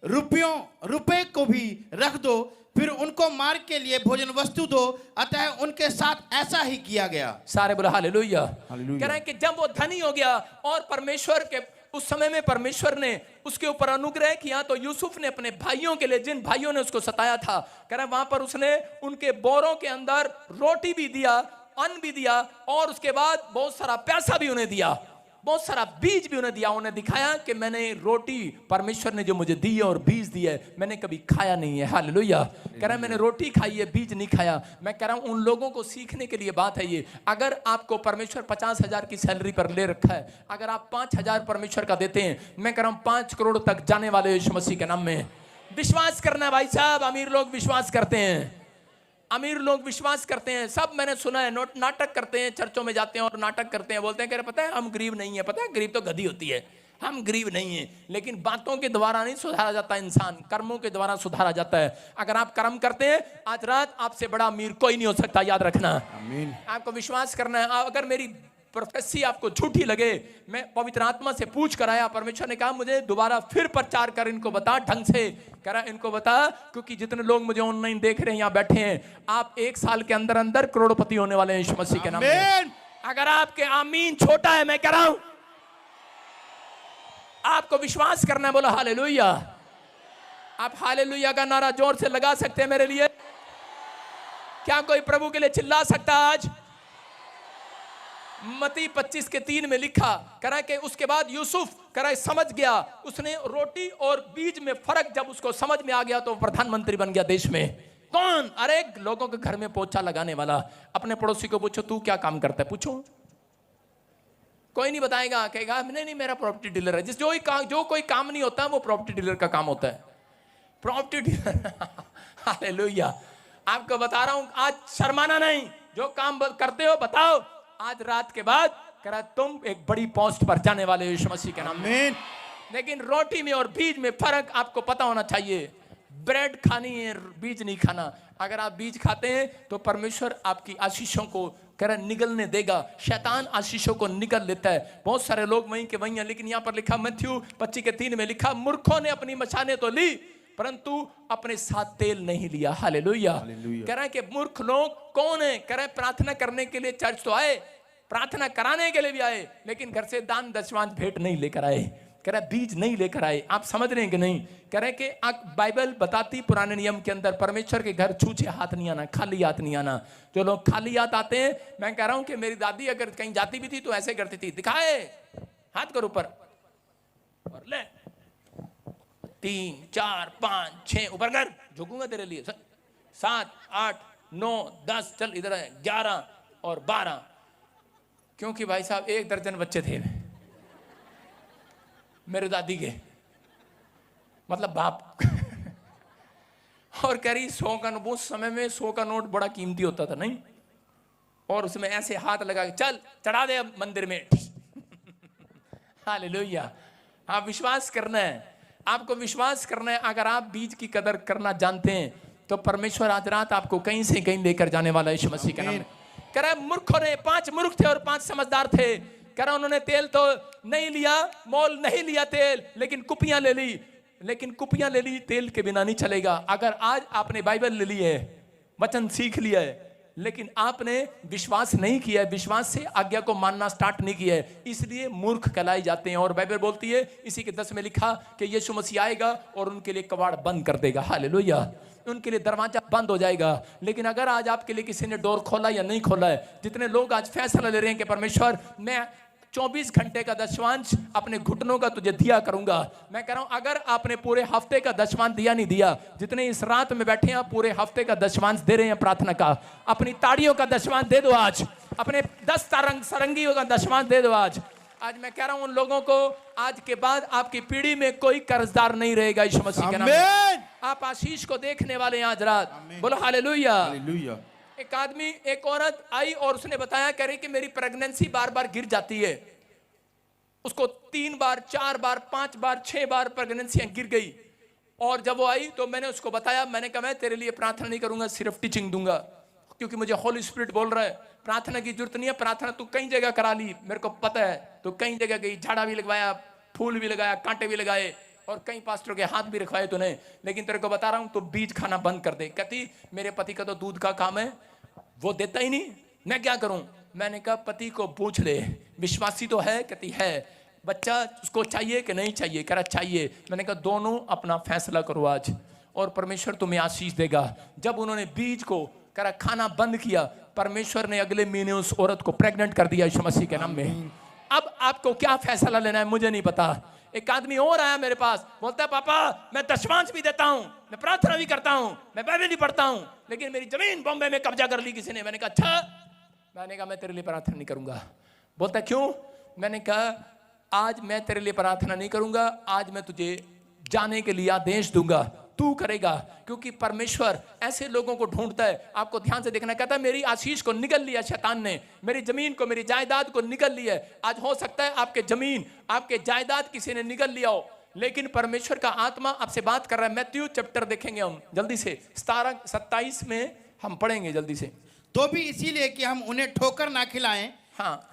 रुपए को भी रख दो, फिर उनको मार्ग के लिए भोजन वस्तु दो। अतः उनके साथ ऐसा ही किया गया। सारे बोला हालेलुया। कह रहे हैं कि जब वो धनी हो गया और परमेश्वर के उस समय में परमेश्वर ने उसके ऊपर अनुग्रह किया, तो यूसुफ ने अपने भाइयों के लिए, जिन भाइयों ने उसको सताया था, कह रहे हैं वहां पर उसने उनके बोरों के अंदर रोटी भी दिया, अन्न भी दिया, और उसके बाद बहुत सारा पैसा भी उन्हें दिया, बहुत सारा बीज भी उन्हें दिया। उन्हें दिखाया कि मैंने रोटी परमेश्वर ने जो मुझे दी है और बीज दिया है, मैंने कभी खाया नहीं है। हालेलुया। कह रहा है मैंने रोटी खाई है, बीज नहीं खाया। मैं कह रहा हूं उन लोगों को सीखने के लिए बात है ये। अगर आपको परमेश्वर 50,000 की सैलरी पर ले रखा है, अगर आप 5,000 परमेश्वर का देते हैं, मैं कह रहा हूं 5 करोड़ तक जाने वाले यीशु मसीह के नाम में। विश्वास करना भाई साहब, अमीर लोग विश्वास करते हैं, अमीर लोग विश्वास करते हैं। सब मैंने सुना है, नाटक करते हैं, चर्चों में जाते हैं और नाटक करते हैं, बोलते हैं कि पता है हम गरीब नहीं है, पता है गरीब तो गधी होती है, हम गरीब नहीं है। लेकिन बातों के द्वारा नहीं सुधारा जाता इंसान, कर्मों के द्वारा सुधारा जाता है। अगर आप कर्म करते हैं, आज रात आपसे बड़ा अमीर कोई नहीं हो सकता, याद रखना। आमीन। आपको विश्वास करना है। अगर मेरी प्रोफेसी आपको झूठी लगे, मैं पवित्र आत्मा से पूछ कर आया, परमेश्वर ने कहा मुझे दोबारा फिर प्रचार कर, इनको बता ढंग से, करा इनको बता, क्योंकि जितने लोग मुझे ऑनलाइन देख रहे हैं, यहाँ बैठे हैं, आप 1 साल के अंदर अंदर करोड़पति होने वाले हैं यीशु मसीह के नाम में। अगर आपके आमीन छोटा है, मैं कह रहा हूं आपको विश्वास करना है। बोलो हालेलुया। आप हालेलुया का नारा जोर से लगा सकते हैं मेरे लिए? क्या कोई प्रभु के लिए चिल्ला सकता आज? मत्ती 25:3 में लिखा, करा कि उसके बाद यूसुफ करा समझ गया, उसने रोटी और बीज में फर्क जब उसको समझ में आ गया तो प्रधानमंत्री बन गया देश में। कौन? अरे लोगों के घर में पोछा लगाने वाला। अपने पड़ोसी को पूछो तू क्या काम करता है, पूछो, कोई नहीं बताएगा, कहेगा नहीं मेरा प्रॉपर्टी डीलर है। जो कोई काम नहीं होता वो प्रॉपर्टी डीलर का काम होता है, प्रॉपर्टी डीलर। हालेलुया। आपको बता रहा हूं आज शर्माना नहीं, जो काम करते हो बताओ, आज रात के बाद करा तुम एक बड़ी पोस्ट पर जाने वाले यीशु मसीह के नाम में। लेकिन रोटी में और बीज में फर्क आपको पता होना चाहिए। ब्रेड खानी है, बीज नहीं खाना। अगर आप बीज खाते हैं तो परमेश्वर आपकी आशीषों को करा निगलने देगा। शैतान आशीषों को निगल लेता है। बहुत सारे लोग वहीं के वहीं हैं, लेकिन यहाँ पर लिखा मत्थयू 25:3 में लिखा, मूर्खों ने अपनी मशालें तो ली परंतु अपने साथ तेल नहीं लिया। हालेलुया। कह रहे हैं कि मूर्ख लोग कौन है? कह रहे हैं प्रार्थना करने के लिए चर्च तो आए, प्रार्थना कराने के लिए भी आए, लेकिन घर से दान दशमांश भेंट नहीं लेकर आए। कह रहा है बीज नहीं लेकर आए। आप समझ रहे हैं कि नहीं? कह रहे हैं कि बाइबल बताती पुराने नियम के अंदर परमेश्वर के घर छूछे हाथ नहीं आना, खाली हाथ नहीं आना। जो लोग खाली हाथ आते हैं, मैं कह रहा हूं कि मेरी दादी अगर कहीं जाती भी थी तो ऐसे करती थी, दिखाए हाथ कर ऊपर और ले 3 4 5 6 ऊपर कर, झुकूंगा तेरे लिए। 7 8 9 10 चल इधर है 11 और 12, क्योंकि भाई साहब 1 दर्जन बच्चे थे मेरे दादी के, मतलब बाप और करी 100 का नोट, उस समय में 100 का नोट बड़ा कीमती होता था नहीं, और उसमें ऐसे हाथ लगा के चल चढ़ा दे अब मंदिर में। हालेलुया। आप विश्वास करना है, आपको विश्वास करना है। अगर आप बीज की कदर करना जानते हैं तो परमेश्वर आज रात आपको कहीं से कहीं लेकर जाने वाला है यीशु मसीह के नाम में। कह रहा है मूर्खों ने, 5 मूर्ख थे और 5 समझदार थे। कह रहा उन्होंने तेल तो नहीं लिया, मोल नहीं लिया तेल, लेकिन कुपियां ले ली। लेकिन कुपियां ले ली, तेल के बिना नहीं चलेगा। अगर आज आपने बाइबल ले ली है, वचन सीख लिया है, लेकिन आपने विश्वास नहीं किया है, विश्वास से आज्ञा को मानना स्टार्ट नहीं किया है, इसलिए मूर्ख कहलाए जाते हैं। और बाइबल बोलती है इसी के 10 में लिखा कि यीशु मसीह आएगा और उनके लिए कबाड़ बंद कर देगा। हालेलुया। उनके लिए दरवाजा बंद हो जाएगा। लेकिन अगर आज आपके लिए किसी ने डोर खोला या नहीं खोला है, जितने लोग आज फैसला ले रहे हैं कि परमेश्वर मैं 24 घंटे का दशमांश अपने घुटनों का तुझे दिया करूंगा, मैं कह रहा हूं अगर आपने पूरे हफ्ते का दशमांश दिया नहीं दिया, जितने इस रात में बैठे हैं पूरे हफ्ते का दशमांश दे रहे हैं प्रार्थना का, अपनी ताड़ियों का दशमांश दे दो आज, अपने 10 सारंगियों का दशमांश दे दो आज। आज मैं कह रहा हूं उन लोगों को, आज के बाद आपकी पीढ़ी में कोई कर्जदार नहीं रहेगा यीशु मसीह के नाम में। आप आशीष को देखने वाले हैं आज रात। बोलो हालेलुया। एक आदमी, एक औरत आई और उसने बताया, कह रही कि मेरी प्रेगनेंसी बार बार गिर जाती है। उसको 3 बार 4 बार 5 बार 6 बार प्रेगनेंसियां गिर गई। और जब वो आई तो मैंने उसको बताया, मैंने कहा मैं तेरे लिए प्रार्थना नहीं करूंगा, सिर्फ टीचिंग दूंगा, क्योंकि मुझे होली स्पिरिट बोल रहा है प्रार्थना की जरूरत नहीं है। प्रार्थना तू कई जगह करा ली, मेरे को पता है, तो कई जगह गई, झाड़ा भी लगवाया, फूल भी लगाया, कांटे भी लगाए और कई पास्टरों के हाथ भी रखवाए तूने, लेकिन तेरे को बता रहा हूं तो बीज खाना बंद कर दे। कहती मेरे पति का तो दूध का काम है, वो देता ही नहीं, मैं क्या करूं? मैंने कहा पति को पूछ ले, विश्वासी तो है? कहती है। बच्चा उसको चाहिए कि नहीं चाहिए? कह रहा चाहिए। मैंने कहा दोनों अपना फैसला करो आज और परमेश्वर तुम्हें आशीष देगा। जब उन्होंने बीज को कह रहा खाना बंद किया, परमेश्वर ने अगले महीने उस औरत को प्रेग्नेंट कर दिया यीशु मसीह के नाम में। अब आपको क्या फैसला लेना है मुझे नहीं पता। एक आदमी और आया मेरे पास, बोलता है पापा मैं दशमांश भी देता हूं, मैं प्रार्थना भी करता हूं, मैं बाइबल भी पढ़ता हूं, लेकिन मेरी जमीन बॉम्बे में कब्जा कर ली किसी ने। मैंने कहा अच्छा। मैंने कहा मैं तेरे लिए प्रार्थना नहीं करूंगा। बोलता क्यों? मैंने कहा आज मैं तेरे लिए प्रार्थना नहीं करूंगा, आज मैं तुझे जाने के लिए आदेश दूंगा, तू करेगा, क्योंकि परमेश्वर ऐसे लोगों को ढूंढता है। आपको ध्यान से देखना। कहता है मेरी आशीष को निगल लिया शैतान ने, मेरी जमीन को, मेरी जायदाद को निगल लिया है। आज हो सकता है आपके जमीन, आपके जायदाद किसी ने निगल लिया हो, लेकिन परमेश्वर का आत्मा आपसे बात कर रहा है। मैथ्यू चैप्टर देखेंगे हम जल्दी से, 27 में हम पढ़ेंगे जल्दी से। तो भी इसीलिए कि हम उन्हें ठोकर ना खिलाएं, हाँ,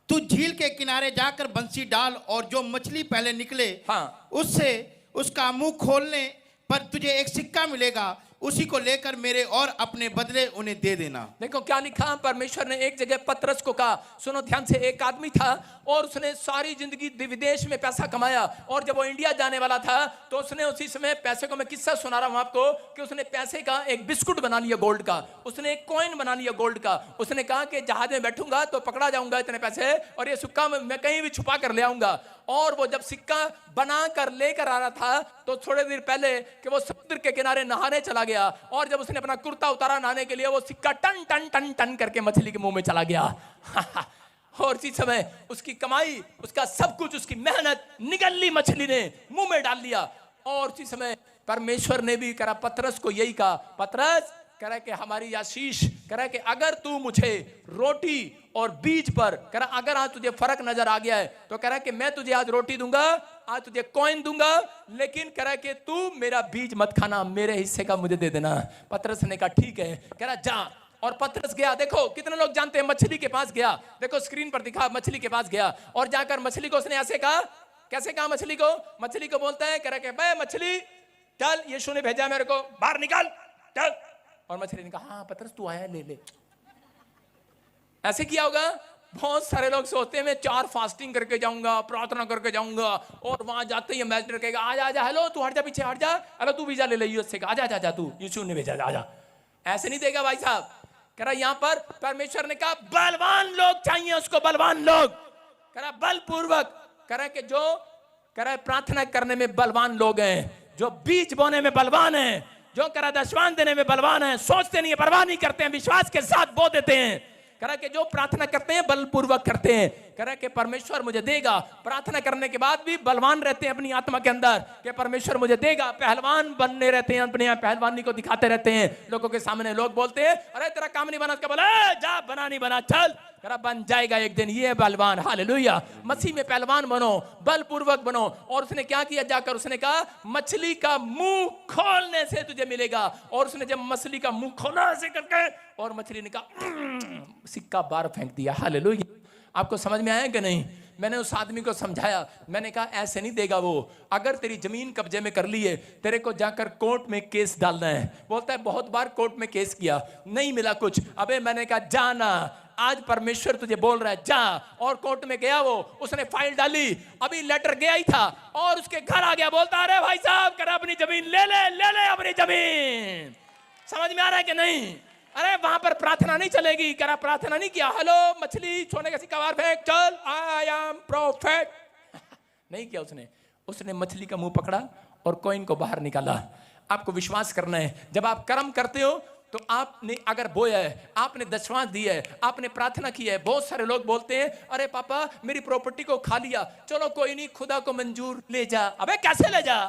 तू झील के किनारे जाकर बंसी डाल और जो मछली पहले निकले, हाँ, उससे उसका मुंह खोलने पर तुझे एक सिक्का मिलेगा, उसी को लेकर मेरे और अपने बदले उन्हें दे देना। देखो क्या लिखा परमेश्वर ने। एक जगह पतरस को कहा, सुनो ध्यान से, एक आदमी था और उसने सारी जिंदगी विदेश में पैसा कमाया, और जब वो इंडिया जाने वाला था तो उसने उसी समय पैसे को, मैं किस्सा सुना रहा हूं आपको, कि उसने पैसे का एक बिस्कुट बना लिया गोल्ड का, उसने एक कॉइन बना लिया गोल्ड का। उसने कहा कि जहाज में बैठूंगा तो पकड़ा जाऊंगा इतने पैसे, और ये सिक्का मैं कहीं भी छुपा कर ले आऊंगा। और वो जब सिक्का बना कर लेकर आ रहा था तो थोड़े देर पहले कि वो समुद्र के किनारे नहाने चला गया, और जब उसने अपना कुर्ता उतारा नहाने के लिए, वो सिक्का टन टन टन टन करके मछली के मुंह में चला गया। और इसी समय उसकी कमाई, उसका सब कुछ, उसकी मेहनत निगल ली मछली ने, मुंह में डाल लिया। और इसी समय परमेश्वर ने भी करा पतरस को यही कहा, पतरस कह रहा है कि हमारी आशीष, कह रहा है कि अगर तू मुझे रोटी और बीज पर, कह रहा अगर आज तुझे फर्क नजर आ गया है तो कह रहा है कि मैं तुझे आज रोटी दूंगा, आज तुझे कॉइन दूंगा, लेकिन कह रहा है कि तू मेरा बीज मत खाना, मेरे हिस्से का मुझे दे देना। पतरस ने कहा ठीक है। कह रहा जा, और पतरस गया। देखो कितने लोग जानते हैं, मछली के पास गया, देखो स्क्रीन पर दिखा, मछली के पास गया और जाकर मछली को उसने ऐसे कहा, कैसे कहा मछली को? मछली को बोलता है, कह रहा है कि बे मछली, चल यीशु ने भेजा मेरे को, बाहर निकल चल। और मछली ने कहा हाँ पतरस तू आया, ले ले। ऐसे किया होगा। बहुत सारे लोग सोचते हैं मैं 4 फास्टिंग करके जाऊंगा, प्रार्थना करके जाऊंगा, और वहां जाते ही मैनेजर कहेगा आजा आजा, हेलो तू हट जा पीछे हट जा, हेलो तू वीजा ले ले यूएस से, आजा आजा जा तू, यीशु ने भेजा आजा। ऐसे नहीं देगा भाई साहब। कह रहा यहाँ पर परमेश्वर ने कहा बलवान लोग चाहिए उसको, बलवान लोग। कह रहा बलपूर्वक, कह रहा कि जो कह रहा प्रार्थना करने में बलवान लोग हैं, जो बीज बोने में बलवान है, जो कह रहा दशवान देने में बलवान है, सोचते नहीं है, परवाह नहीं करते हैं, विश्वास के साथ बो देते हैं। कह रहा कि जो प्रार्थना करते हैं बलपूर्वक करते हैं, कह रहा कि परमेश्वर मुझे देगा। प्रार्थना करने के बाद भी बलवान रहते हैं अपनी आत्मा के अंदर कि परमेश्वर मुझे देगा। पहलवान बनने रहते हैं, अपने पहलवानी को दिखाते रहते हैं लोगों के सामने। लोग बोलते हैं अरे तेरा काम नहीं बना, उसका बोला जा बना नहीं बना, चल कह रहा बन जाएगा एक दिन, ये बलवान। हालेलुया। मसीह में पहलवान बनो, बलपूर्वक बनो। और उसने क्या किया जाकर, उसने कहा मछली का मुंह खोलने से तुझे मिलेगा। और उसने जब मछली का मुंह खोला ऐसे करके, और मछली ने कहा सिक्का बाहर फेंक दिया। हालेलुया। आपको समझ में आया कि नहीं? मैंने उस आदमी को समझाया, मैंने कहा ऐसे नहीं देगा वो। अगर तेरी जमीन कब्जे में कर ली है, तेरे को जाकर कोर्ट में केस डालना है। बोलता है बहुत बार कोर्ट में केस किया, नहीं मिला कुछ। अबे मैंने कहा जाना, आज परमेश्वर तुझे बोल रहा है जा। और कोर्ट में गया वो, उसने फाइल डाली, अभी लेटर गया ही था और उसके घर आ गया। बोलता अरे भाई साहब कर अपनी जमीन ले ले अपनी जमीन। समझ में आ रहा है कि नहीं? अरे वहां पर प्रार्थना नहीं चलेगी। करा प्रार्थना नहीं किया, हेलो मछली सोने का सिक्का बाहर फेंक, चल आई एम प्रोफेट। नहीं किया उसने। उसने मछली का मुंह पकड़ा और कॉइन को बाहर निकाला। आपको विश्वास करना है, जब आप कर्म करते हो तो आपने अगर बोया है, आपने दशवांश दी है, आपने प्रार्थना की है। बहुत सारे लोग बोलते हैं अरे पापा मेरी प्रॉपर्टी को खा लिया, चलो कोई नहीं खुदा को मंजूर ले जा। अबे कैसे ले जा?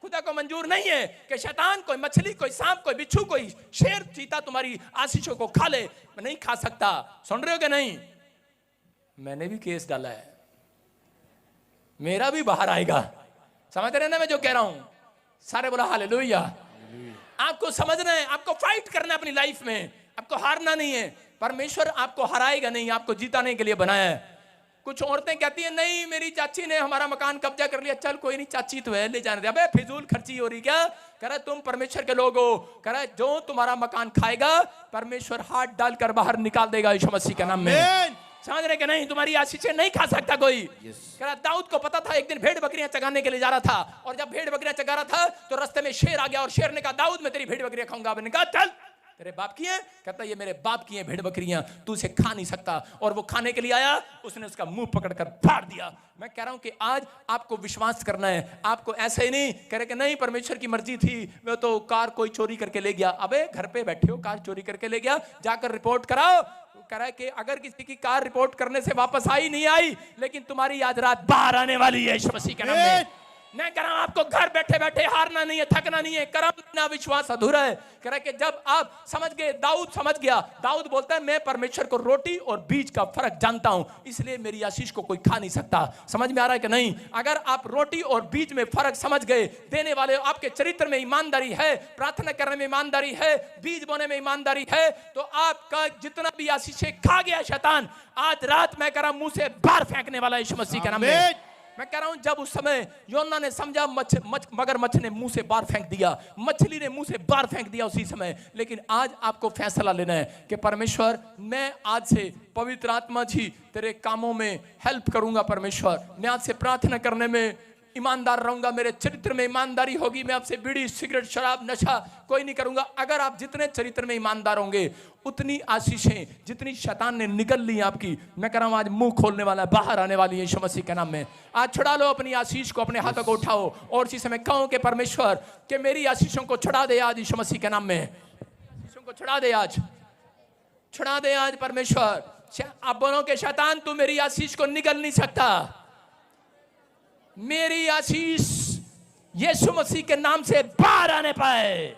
खुदा को मंजूर नहीं है कि शैतान कोई मछली, कोई सांप, कोई बिच्छू, कोई शेर चीता तुम्हारी आशीषों को खा ले। नहीं खा सकता। सुन रहे हो कि नहीं? मैंने भी केस डाला है, मेरा भी बाहर आएगा। समझ रहे ना मैं जो कह रहा हूं? सारे बोला हालेलुया। आपको समझना है, आपको फाइट करना है अपनी लाइफ में, आपको हारना नहीं है। परमेश्वर आपको हराएगा नहीं, आपको जीताने के लिए बनाया है। कुछ औरतें कहती हैं नहीं मेरी चाची ने हमारा मकान कब्जा कर लिया, चल कोई नहीं चाची तो है ले जाने दे। अबे फिजूल खर्ची हो रही क्या? कह रहा तुम परमेश्वर के लोग हो। कह रहा जो तुम्हारा मकान खाएगा परमेश्वर हाथ डालकर बाहर निकाल देगा यीशु मसीह के नाम में। समझ रहे कि नहीं? तुम्हारी आशीषें नहीं खा सकता कोई। कह रहा दाऊद को पता था, एक दिन भेड़ बकरियां चगाने के लिए जा रहा था, और जब भेड़ बकरियां चगा रहा था तो रास्ते में शेर आ गया और शेर ने कहा दाऊद मैं तेरी भेड़ बकरियां खाऊंगा। मैंने कहा चल तेरे बाप की है? कहता ये मेरे बाप की है भेड़ बकरियां, तू उसे खा नहीं सकता। और वो खाने के लिए आया, उसने उसका मुंह पकड़कर फाड़ दिया। मैं कह रहा हूं कि आज आपको विश्वास करना है। आपको ऐसे ही नहीं कह रहे कि नहीं परमेश्वर की मर्जी थी, मैं तो कार कोई चोरी करके ले गया। अबे घर पे बैठे हो, कार चोरी करके ले गया, जाकर रिपोर्ट कराओ। कह रहा है कि अगर किसी की कार रिपोर्ट करने से वापस आई नहीं आई, लेकिन तुम्हारी आज रात बाहर आने वाली है यीशु मसीह के नाम में। मैं कह रहा हूं आपको घर बैठे बैठे हारना नहीं है, थकना नहीं है, कर्म ना विश्वास अधूरा है। कह रहा है कि जब आप समझ गए, दाऊद समझ गया। दाऊद बोलता है मैं परमेश्वर को रोटी और बीज का फर्क जानता हूं, इसलिए मेरी आशीष को कोई खा नहीं सकता। समझ में आ रहा है कि नहीं? अगर आप रोटी और बीज में फर्क समझ गए, देने वाले आपके चरित्र में ईमानदारी है, प्रार्थना करने में ईमानदारी है, बीज बोने में ईमानदारी है, तो आपका जितना भी आशीषें खा गया शैतान, आज रात मैं कह रहा हूं मुंह से बाहर फेंकने वाला यीशु मसीह के नाम में। मैं कह रहा हूं जब उस समय योना ने समझा मगरमच्छ ने मुंह से बाहर फेंक दिया, मछली ने मुंह से बाहर फेंक दिया उसी समय। लेकिन आज आपको फैसला लेना है कि परमेश्वर मैं आज से पवित्र आत्मा जी तेरे कामों में हेल्प करूंगा। परमेश्वर मैं आज से प्रार्थना करने में ईमानदार रहूंगा, मेरे चरित्र में ईमानदारी होगी। मैं आपसे बीड़ी सिगरेट शराब नशा कोई नहीं करूंगा। अगर आप जितने चरित्र में ईमानदार होंगे उतनी आशीषें जितनी शैतान ने निगल ली आपकी, मैं कह रहा हूं आज मुंह खोलने वाला है, बाहर आने वाली है यीशु मसीह के नाम में। आज छुड़ा लो अपनी आशीष को, अपने हाथों को उठाओ और इसी समय कहो कि परमेश्वर के मेरी आशीषों को छुड़ा दे आज यीशु मसीह के नाम में। आशीषों को छुड़ा दे आज, छुड़ा दे आज परमेश्वर। आप बोलो कि शैतान तू मेरी आशीष को निगल नहीं सकता। मेरी आशीष यीशु मसीह के नाम से बाहर आने पाए।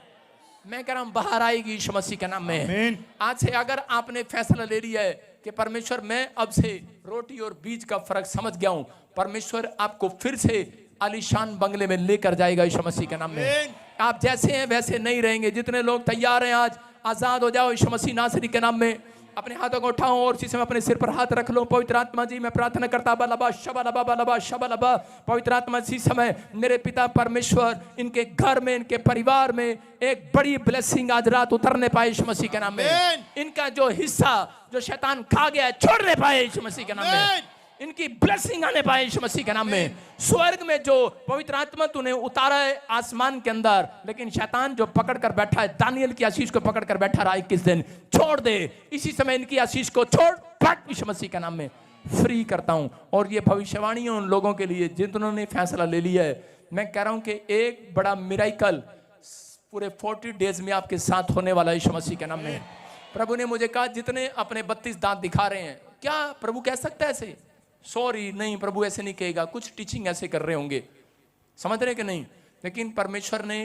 मैं कह रहा हूं बाहर आएगी यीशु मसीह के नाम में। आज से अगर आपने फैसला ले लिया है कि परमेश्वर मैं अब से रोटी और बीज का फर्क समझ गया हूं, परमेश्वर आपको फिर से आलीशान बंगले में लेकर जाएगा यीशु मसीह के नाम में। आप जैसे हैं वैसे नहीं रहेंगे। जितने लोग तैयार हैं आज आजाद हो जाओ यीशु मसीह नासरी के नाम में। अपने हाथों को उठाओ और इसी समय अपने सिर पर हाथ रख लो। पवित्र आत्मा जी मैं प्रार्थना करता बलबा शबलबा बलबा शबलबा। पवित्र आत्मा इसी समय मेरे पिता परमेश्वर इनके घर में, इनके परिवार में एक बड़ी ब्लेसिंग आज रात उतरने पाए यीशु मसीह के नाम में। इनका जो हिस्सा जो शैतान खा गया छोड़ने पाए यीशु मसीह के नाम में। इनकी ब्लेसिंग आने पाए यीशु मसीह के नाम में। स्वर्ग में जो पवित्र आत्मा तूने उतारा है आसमान के अंदर, लेकिन शैतान जो पकड़ कर बैठा है, दानियल की आशीष को पकड़ कर बैठा रहा 21 दिन, छोड़ दे इसी समय इनकी आशीष को छोड़, फट यीशु मसीह के नाम में फ्री करता हूं। और ये भविष्यवाणी उन लोगों के लिए जिन्होंने फैसला ले लिया है, मैं कह रहा हूं कि एक बड़ा मिराकल पूरे 40 डेज में आपके साथ होने वाला है यीशु मसीह के नाम में। प्रभु ने मुझे कहा जितने अपने 32 दांत दिखा रहे हैं, क्या प्रभु कह सकता है ऐसे? सॉरी नहीं, प्रभु ऐसे नहीं कहेगा, कुछ टीचिंग ऐसे कर रहे होंगे, समझ रहे कि नहीं। लेकिन परमेश्वर ने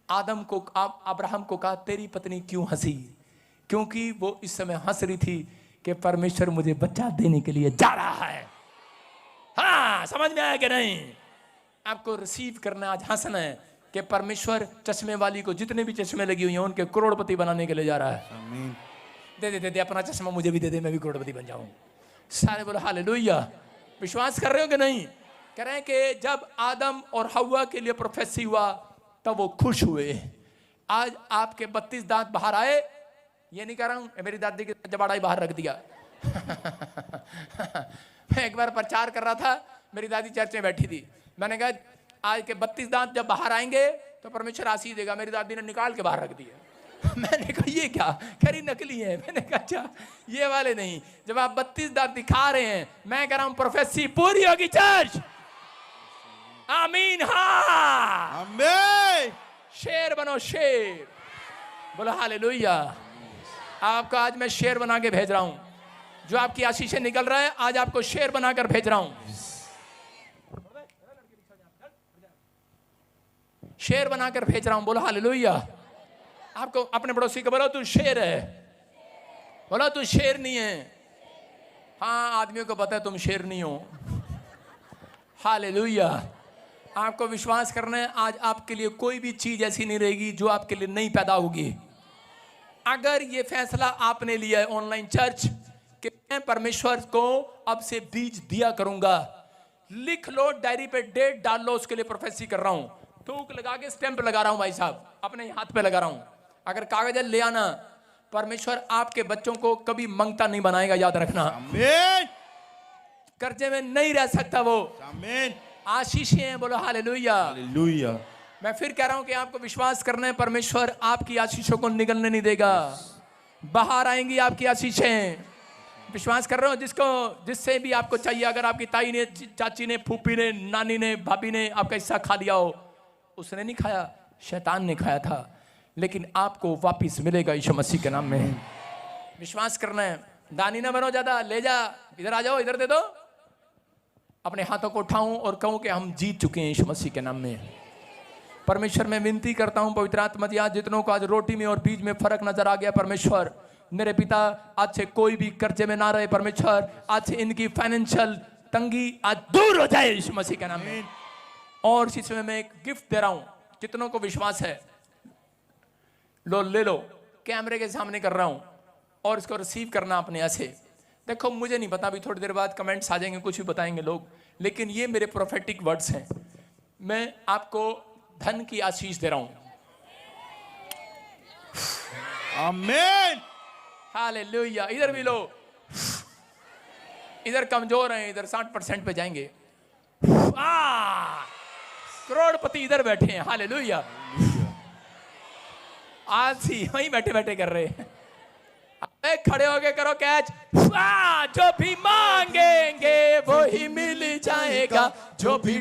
आदम को, अब्राहम को कहा तेरी पत्नी क्यों हंसी? क्योंकि वो इस समय हंस रही थी कि परमेश्वर मुझे बच्चा देने के लिए जा रहा है। हाँ, समझ में आया कि नहीं? आपको रिसीव करना, आज हंसना है कि परमेश्वर चश्मे वाली को जितने भी चश्मे लगी हुई हैं उनके करोड़पति बनाने के लिए जा रहा है। दे दे अपना चश्मा मुझे भी दे दे, मैं भी करोड़पति बन जाऊं। सारे बोलो हालेलुया। विश्वास कर रहे हो कि नहीं? कह रहे हैं कि जब आदम और हव्वा के लिए प्रोफेसी हुआ तब वो खुश हुए। आज आपके 32 दांत बाहर आए, ये नहीं कह रहा हूं मेरी दादी के जबाड़ा ही बाहर रख दिया। मैं एक बार प्रचार कर रहा था, मेरी दादी चर्च में बैठी थी, मैंने कहा आज के 32 दांत जब बाहर आएंगे तो परमेश्वर आशीष देगा। मेरी दादी ने निकाल के बाहर रख दिया। मैंने कहा ये क्या? कह रही नकली है। मैंने कहा अच्छा ये वाले नहीं, जब आप 32 दांत दिखा रहे हैं, मैं कह रहा हूं प्रोफेसी पूरी होगी चर्च। आमीन। हाँ आमीन। शेर बनो, शेर बोलो हालेलुया। आपको आज मैं शेर बना के भेज रहा हूं। जो आपकी आशीषें निकल रहा है, आज आपको शेर बनाकर भेज रहा हूं। शेर बनाकर भेज रहा हूं, बोलो हालेलुया। आपको अपने पड़ोसी को बोलो तू शेर है, बोलो तू शेर नहीं है। हाँ, आदमियों को पता है तुम शेर नहीं हो। हालेलुया। आपको विश्वास करना है, आज आपके लिए कोई भी चीज ऐसी नहीं रहेगी जो आपके लिए नहीं पैदा होगी। अगर ये फैसला आपने लिया है ऑनलाइन चर्च कि मैं परमेश्वर को अब से बीज दिया करूंगा, लिख लो, डायरी पे डेट डाल लो, उसके लिए प्रोफेसी कर रहा हूं। थूक लगा के स्टैंप लगा रहा हूं भाई साहब, अपने हाथ पे लगा रहा हूं। अगर कागज ले आना, परमेश्वर आपके बच्चों को कभी मंगता नहीं बनाएगा, याद रखना। आमीन। कर्जे में नहीं रह सकता वो। आमीन। आशीषें हैं, बोलो हालेलुया। हालेलुया। मैं फिर कह रहा हूं कि आपको विश्वास करना है, परमेश्वर आपकी आशीषों को निगलने नहीं देगा, बाहर आएंगी आपकी आशीषें। विश्वास कर रहे हो? जिससे भी आपको चाहिए, अगर आपकी ताई ने, चाची ने, फूफी ने, नानी ने, भाभी ने आपका हिस्सा खा लिया हो, उसने नहीं खाया, शैतान ने खाया था, लेकिन आपको वापिस मिलेगा यीशु मसीह के नाम में। विश्वास करना है। दानी ना बनो ज्यादा, ले जा, इधर आ जाओ, इधर दे दो। अपने हाथों को उठाऊं और कहूं कि हम जीत चुके हैं यीशु मसीह के नाम में। परमेश्वर मैं विनती करता हूं, पवित्र आत्मा जी, आज जितनों को आज रोटी में और बीज में फर्क नजर आ गया, परमेश्वर मेरे पिता आज से कोई भी कर्जे में ना रहे। परमेश्वर आज से इनकी फाइनेंशियल तंगी आज दूर हो जाए यीशु मसीह के नाम में। और इसी समय मैं एक गिफ्ट दे रहा हूं, कितनों को विश्वास है लो, ले लो, कैमरे के सामने कर रहा हूं और इसको रिसीव करना अपने ऐसे। देखो मुझे नहीं पता, अभी थोड़ी देर बाद कमेंट्स आ जाएंगे, कुछ भी बताएंगे लोग, लेकिन ये मेरे प्रोफेटिक वर्ड्स हैं। मैं आपको धन की आशीष दे रहा हूं। आमीन। हालेलुया। इधर भी लो, इधर कमजोर हैं, इधर 60% पे जाएंगे। करोड़पति इधर बैठे हैं। हालेलुया। आज ही वहीं बैठे बैठे कर रहे हैं। खड़े होके करो कैच। जो भी मांगेंगे वो ही मिल जाएगा, जो भी